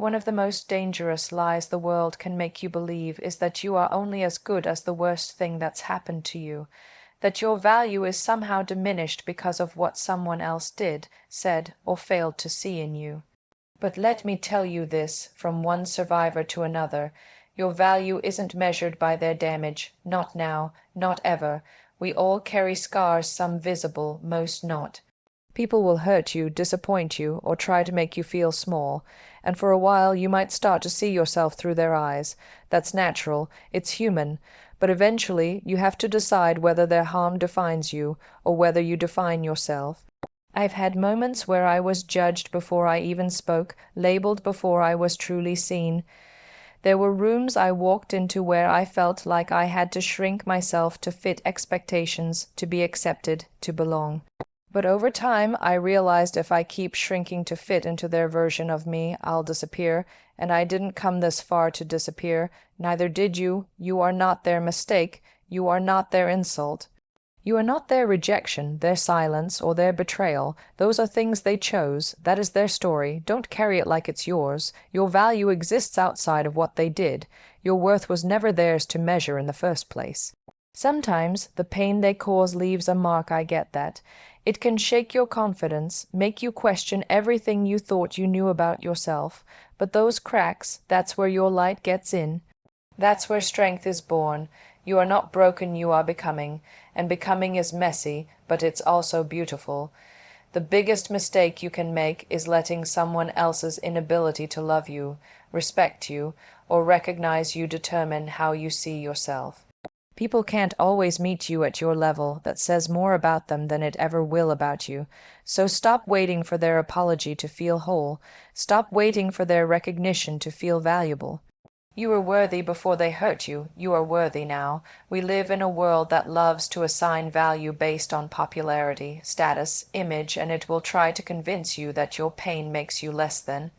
One of the most dangerous lies the world can make you believe is that you are only as good as the worst thing that's happened to you, that your value is somehow diminished because of what someone else did, said, or failed to see in you. But let me tell you this, from one survivor to another, your value isn't measured by their damage, not now, not ever. We all carry scars, some visible, most not. People will hurt you, disappoint you, or try to make you feel small, and for a while you might start to see yourself through their eyes. That's natural, it's human, but eventually you have to decide whether their harm defines you, or whether you define yourself. I've had moments where I was judged before I even spoke, labeled before I was truly seen. There were rooms I walked into where I felt like I had to shrink myself to fit expectations, to be accepted, to belong. But over time, I realized if I keep shrinking to fit into their version of me, I'll disappear, and I didn't come this far to disappear. Neither did you. You are not their mistake. You are not their insult. You are not their rejection, their silence, or their betrayal. Those are things they chose. That is their story. Don't carry it like it's yours. Your value exists outside of what they did. Your worth was never theirs to measure in the first place. Sometimes the pain they cause leaves a mark, I get that. It can shake your confidence, make you question everything you thought you knew about yourself. But those cracks, that's where your light gets in. That's where strength is born. You are not broken, you are becoming. And becoming is messy, but it's also beautiful. The biggest mistake you can make is letting someone else's inability to love you, respect you, or recognize you determine how you see yourself. People can't always meet you at your level. That says more about them than it ever will about you. So stop waiting for their apology to feel whole. Stop waiting for their recognition to feel valuable. You were worthy before they hurt you. You are worthy now. We live in a world that loves to assign value based on popularity, status, image, and it will try to convince you that your pain makes you less than.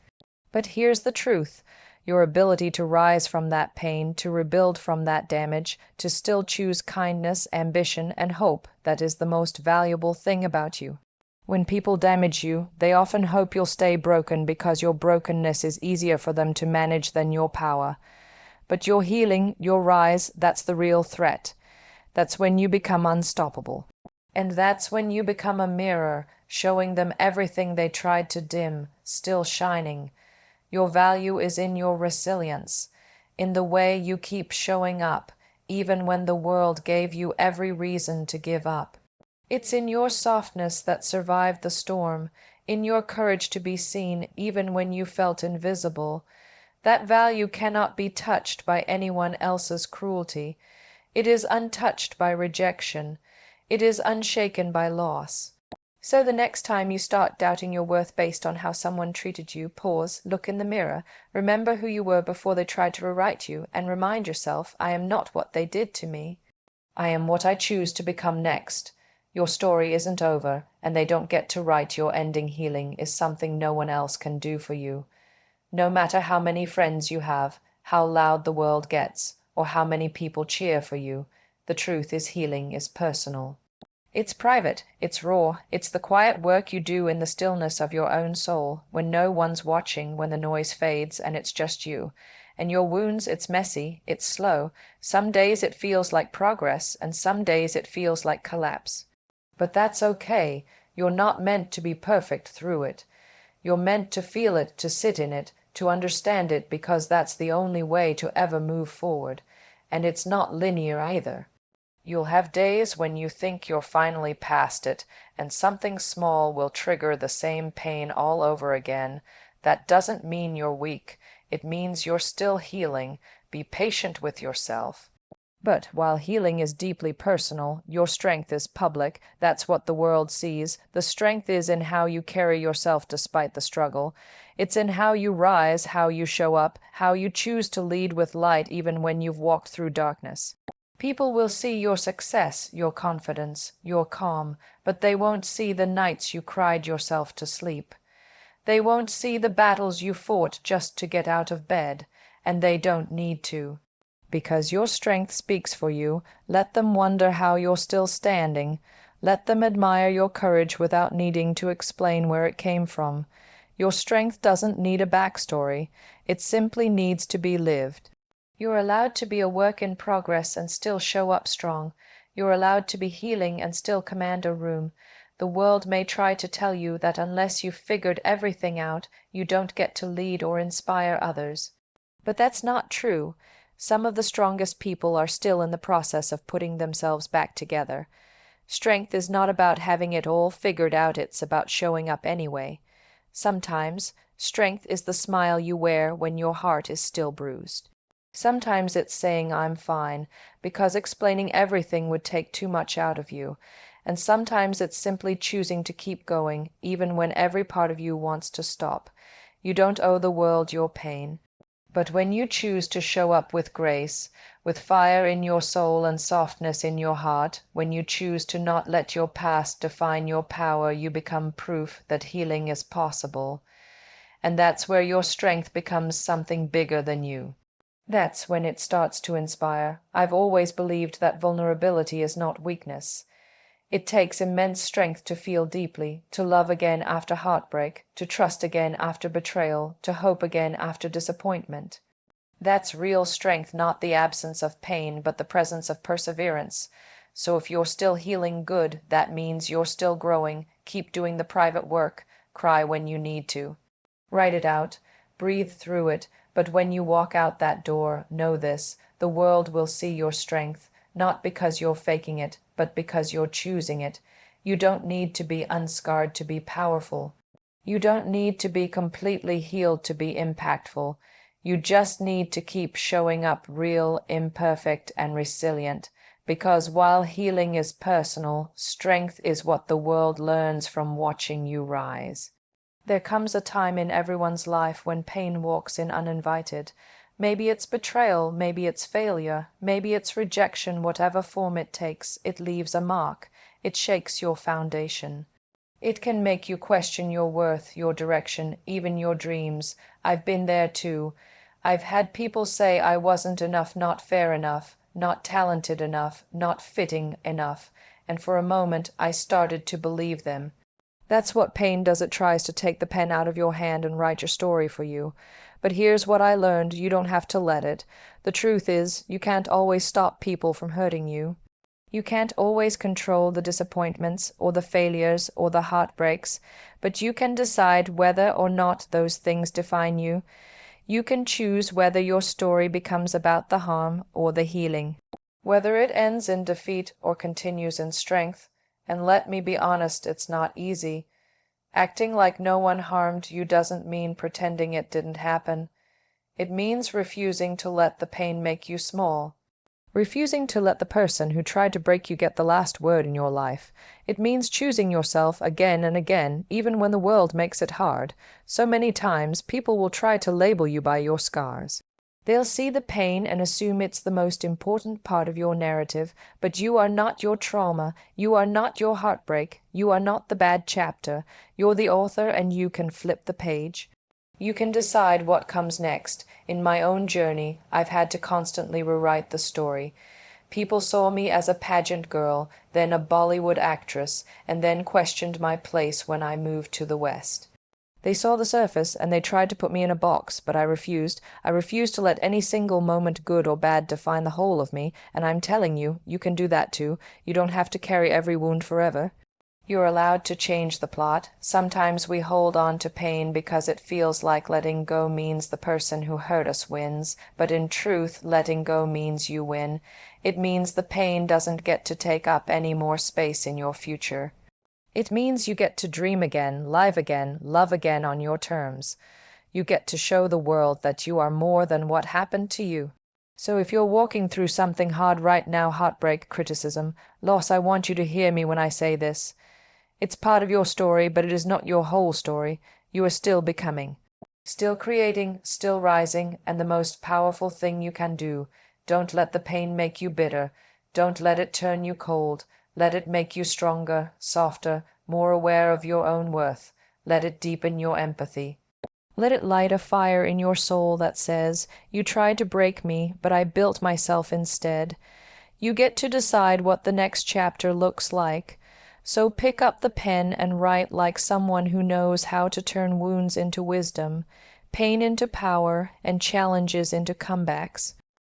But here's the truth. Your ability to rise from that pain, to rebuild from that damage, to still choose kindness, ambition, and hope, that is the most valuable thing about you. When people damage you, they often hope you'll stay broken because your brokenness is easier for them to manage than your power. But your healing, your rise, that's the real threat. That's when you become unstoppable. And that's when you become a mirror, showing them everything they tried to dim, still shining. Your value is in your resilience, in the way you keep showing up, even when the world gave you every reason to give up. It's in your softness that survived the storm, in your courage to be seen even when you felt invisible. That value cannot be touched by anyone else's cruelty. It is untouched by rejection. It is unshaken by loss. So the next time you start doubting your worth based on how someone treated you, pause, look in the mirror, remember who you were before they tried to rewrite you, and remind yourself, I am not what they did to me. I am what I choose to become next. Your story isn't over, and they don't get to write your ending. Healing is something no one else can do for you. No matter how many friends you have, how loud the world gets, or how many people cheer for you, the truth is healing is personal. It's private, it's raw, it's the quiet work you do in the stillness of your own soul, when no one's watching, when the noise fades and it's just you. And your wounds, it's messy, it's slow. Some days it feels like progress, and some days it feels like collapse. But that's okay. You're not meant to be perfect through it. You're meant to feel it, to sit in it, to understand it, because that's the only way to ever move forward. And it's not linear either. You'll have days when you think you're finally past it, and something small will trigger the same pain all over again. That doesn't mean you're weak. It means you're still healing. Be patient with yourself. But while healing is deeply personal, your strength is public. That's what the world sees. The strength is in how you carry yourself despite the struggle. It's in how you rise, how you show up, how you choose to lead with light even when you've walked through darkness. People will see your success, your confidence, your calm, but they won't see the nights you cried yourself to sleep. They won't see the battles you fought just to get out of bed, and they don't need to. Because your strength speaks for you, let them wonder how you're still standing. Let them admire your courage without needing to explain where it came from. Your strength doesn't need a backstory. It simply needs to be lived. You're allowed to be a work in progress and still show up strong. You're allowed to be healing and still command a room. The world may try to tell you that unless you've figured everything out, you don't get to lead or inspire others. But that's not true. Some of the strongest people are still in the process of putting themselves back together. Strength is not about having it all figured out, it's about showing up anyway. Sometimes, strength is the smile you wear when your heart is still bruised. Sometimes it's saying I'm fine, because explaining everything would take too much out of you. And sometimes it's simply choosing to keep going, even when every part of you wants to stop. You don't owe the world your pain. But when you choose to show up with grace, with fire in your soul and softness in your heart, when you choose to not let your past define your power, you become proof that healing is possible. And that's where your strength becomes something bigger than you. That's when it starts to inspire. I've always believed that vulnerability is not weakness. It takes immense strength to feel deeply, to love again after heartbreak, to trust again after betrayal, to hope again after disappointment. That's real strength, not the absence of pain, but the presence of perseverance. So if you're still healing, good, that means you're still growing. Keep doing the private work. Cry when you need to. Write it out. Breathe through it. But when you walk out that door, know this: the world will see your strength, not because you're faking it, but because you're choosing it. You don't need to be unscarred to be powerful. You don't need to be completely healed to be impactful. You just need to keep showing up real, imperfect, and resilient. Because while healing is personal, strength is what the world learns from watching you rise. There comes a time in everyone's life when pain walks in uninvited. Maybe it's betrayal, maybe it's failure, maybe it's rejection, whatever form it takes, it leaves a mark. It shakes your foundation. It can make you question your worth, your direction, even your dreams. I've been there too. I've had people say I wasn't enough, not fair enough, not talented enough, not fitting enough, and for a moment I started to believe them. That's what pain does. It tries to take the pen out of your hand and write your story for you. But here's what I learned: you don't have to let it. The truth is, you can't always stop people from hurting you. You can't always control the disappointments or the failures or the heartbreaks, but you can decide whether or not those things define you. You can choose whether your story becomes about the harm or the healing, whether it ends in defeat or continues in strength. And let me be honest, it's not easy. Acting like no one harmed you doesn't mean pretending it didn't happen. It means refusing to let the pain make you small. Refusing to let the person who tried to break you get the last word in your life. It means choosing yourself again and again, even when the world makes it hard. So many times, people will try to label you by your scars. They'll see the pain and assume it's the most important part of your narrative, but you are not your trauma, you are not your heartbreak, you are not the bad chapter. You're the author and you can flip the page. You can decide what comes next. In my own journey, I've had to constantly rewrite the story. People saw me as a pageant girl, then a Bollywood actress, and then questioned my place when I moved to the West. They saw the surface, and they tried to put me in a box, but I refused. I refused to let any single moment, good or bad, define the whole of me, and I'm telling you, you can do that too. You don't have to carry every wound forever. You're allowed to change the plot. Sometimes we hold on to pain because it feels like letting go means the person who hurt us wins, but in truth, letting go means you win. It means the pain doesn't get to take up any more space in your future. It means you get to dream again, live again, love again on your terms. You get to show the world that you are more than what happened to you. So if you're walking through something hard right now, heartbreak, criticism, loss, I want you to hear me when I say this. It's part of your story, but it is not your whole story. You are still becoming, still creating, still rising, and the most powerful thing you can do. Don't let the pain make you bitter. Don't let it turn you cold. Let it make you stronger, softer, more aware of your own worth. Let it deepen your empathy. Let it light a fire in your soul that says, you tried to break me, but I built myself instead. You get to decide what the next chapter looks like. So pick up the pen and write like someone who knows how to turn wounds into wisdom, pain into power, and challenges into comebacks.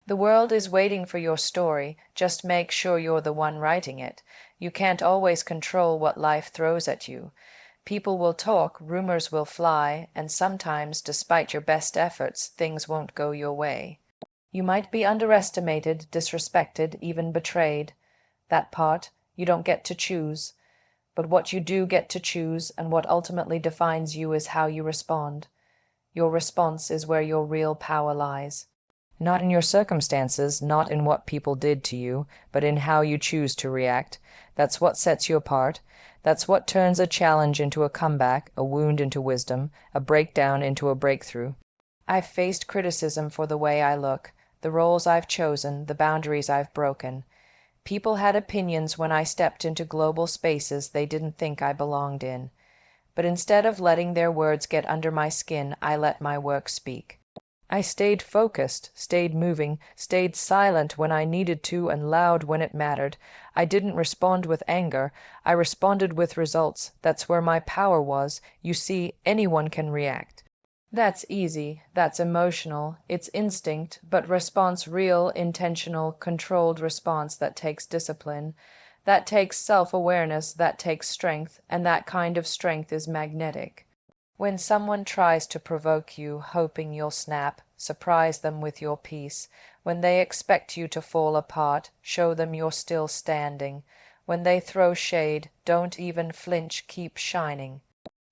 The world is waiting for your story, just make sure you're the one writing it. You can't always control what life throws at you. People will talk, rumors will fly, and sometimes, despite your best efforts, things won't go your way. You might be underestimated, disrespected, even betrayed. That part, you don't get to choose. But what you do get to choose, and what ultimately defines you, is how you respond. Your response is where your real power lies. Not in your circumstances, not in what people did to you, but in how you choose to react. That's what sets you apart. That's what turns a challenge into a comeback, a wound into wisdom, a breakdown into a breakthrough. I've faced criticism for the way I look, the roles I've chosen, the boundaries I've broken. People had opinions when I stepped into global spaces they didn't think I belonged in. But instead of letting their words get under my skin, I let my work speak. I stayed focused, stayed moving, stayed silent when I needed to and loud when it mattered. I didn't respond with anger. I responded with results. That's where my power was. You see, anyone can react. That's easy. That's emotional. It's instinct, but response, real, intentional, controlled response that takes discipline. That takes self-awareness, that takes strength, and that kind of strength is magnetic. When someone tries to provoke you, hoping you'll snap, surprise them with your peace. When they expect you to fall apart, show them you're still standing. When they throw shade, don't even flinch, keep shining.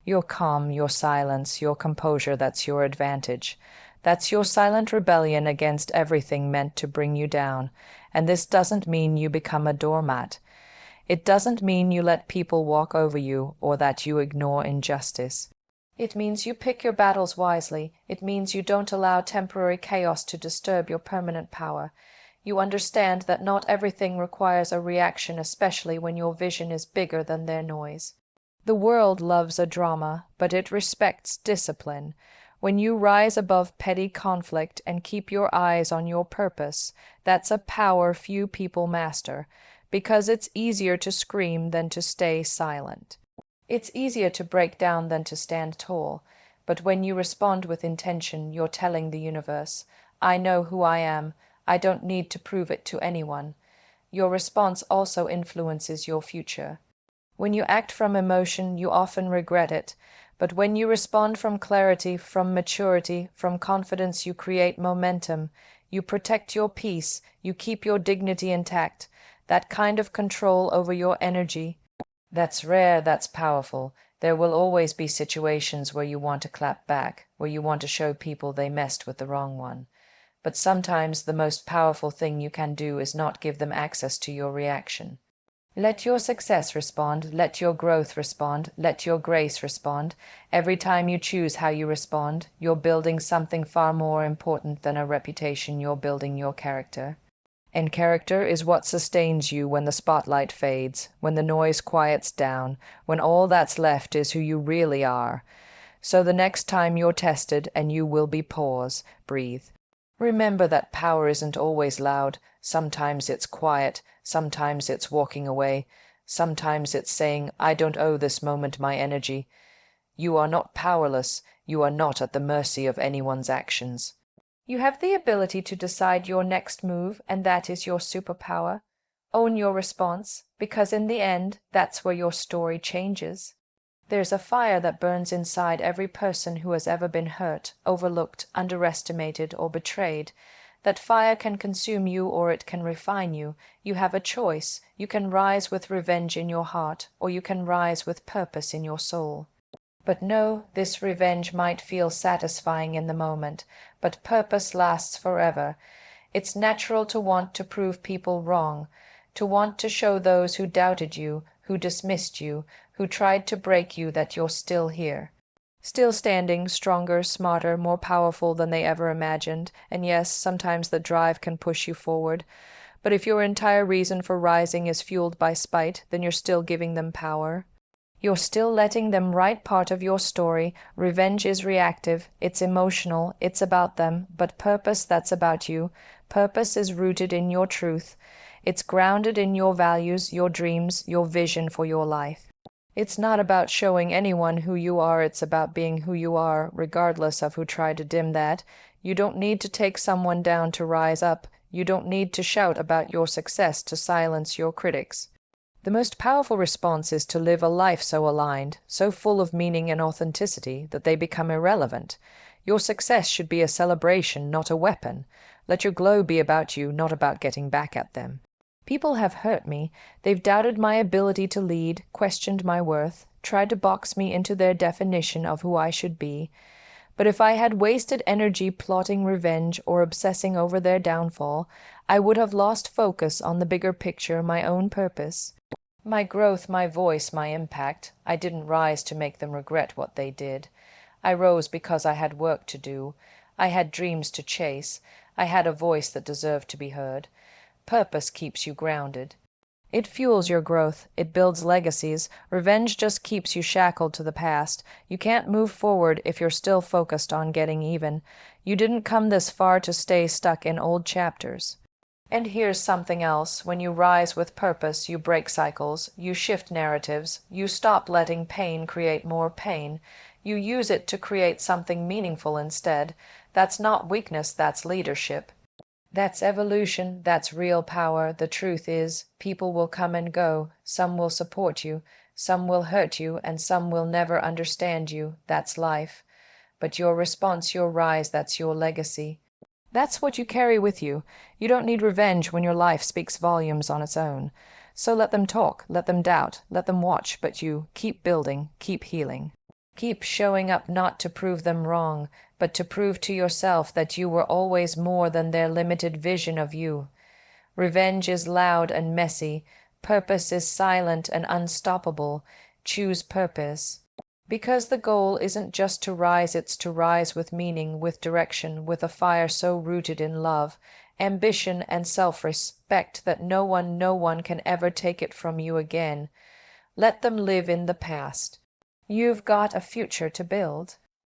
Your calm, your silence, your composure, that's your advantage. That's your silent rebellion against everything meant to bring you down. And this doesn't mean you become a doormat. It doesn't mean you let people walk over you or that you ignore injustice. It means you pick your battles wisely. It means you don't allow temporary chaos to disturb your permanent power. You understand that not everything requires a reaction, especially when your vision is bigger than their noise. The world loves a drama, but it respects discipline. When you rise above petty conflict and keep your eyes on your purpose, that's a power few people master, because it's easier to scream than to stay silent. It's easier to break down than to stand tall, but when you respond with intention, you're telling the universe, I know who I am, I don't need to prove it to anyone. Your response also influences your future. When you act from emotion, you often regret it, but when you respond from clarity, from maturity, from confidence, you create momentum, you protect your peace, you keep your dignity intact, that kind of control over your energy. That's rare, that's powerful. There will always be situations where you want to clap back, where you want to show people they messed with the wrong one. But sometimes the most powerful thing you can do is not give them access to your reaction. Let your success respond, let your growth respond, let your grace respond. Every time you choose how you respond, you're building something far more important than a reputation. You're building your character. And character is what sustains you when the spotlight fades, when the noise quiets down, when all that's left is who you really are. So the next time you're tested, and you will be, pause, breathe. Remember that power isn't always loud. Sometimes it's quiet, sometimes it's walking away, sometimes it's saying, I don't owe this moment my energy. You are not powerless, you are not at the mercy of anyone's actions. You have the ability to decide your next move, and that is your superpower. Own your response, because in the end, that's where your story changes. There's a fire that burns inside every person who has ever been hurt, overlooked, underestimated, or betrayed. That fire can consume you or it can refine you. You have a choice. You can rise with revenge in your heart, or you can rise with purpose in your soul. But no, this revenge might feel satisfying in the moment, but purpose lasts forever. It's natural to want to prove people wrong, to want to show those who doubted you, who dismissed you, who tried to break you, that you're still here. Still standing, stronger, smarter, more powerful than they ever imagined, and yes, sometimes the drive can push you forward. But if your entire reason for rising is fueled by spite, then you're still giving them power. You're still letting them write part of your story. Revenge is reactive, it's emotional, it's about them, but purpose, that's about you. Purpose is rooted in your truth. It's grounded in your values, your dreams, your vision for your life. It's not about showing anyone who you are, it's about being who you are, regardless of who tried to dim that. You don't need to take someone down to rise up. You don't need to shout about your success to silence your critics. The most powerful response is to live a life so aligned, so full of meaning and authenticity, that they become irrelevant. Your success should be a celebration, not a weapon. Let your glow be about you, not about getting back at them. People have hurt me. They've doubted my ability to lead, questioned my worth, tried to box me into their definition of who I should be. But if I had wasted energy plotting revenge or obsessing over their downfall, I would have lost focus on the bigger picture, my own purpose. My growth, my voice, my impact. I didn't rise to make them regret what they did. I rose because I had work to do. I had dreams to chase. I had a voice that deserved to be heard. Purpose keeps you grounded. It fuels your growth. It builds legacies. Revenge just keeps you shackled to the past. You can't move forward if you're still focused on getting even. You didn't come this far to stay stuck in old chapters. And here's something else. When you rise with purpose, you break cycles, you shift narratives, you stop letting pain create more pain. You use it to create something meaningful instead. That's not weakness, that's leadership. That's evolution, that's real power. The truth is, people will come and go. Some will support you, some will hurt you, and some will never understand you. That's life. But your response, your rise, that's your legacy. That's what you carry with you. You don't need revenge when your life speaks volumes on its own. So let them talk, let them doubt, let them watch, but you keep building, keep healing. Keep showing up not to prove them wrong, but to prove to yourself that you were always more than their limited vision of you. Revenge is loud and messy. Purpose is silent and unstoppable. Choose purpose. Because the goal isn't just to rise, it's to rise with meaning, with direction, with a fire so rooted in love, ambition, and self-respect that no one can ever take it from you again. Let them live in the past. You've got a future to build.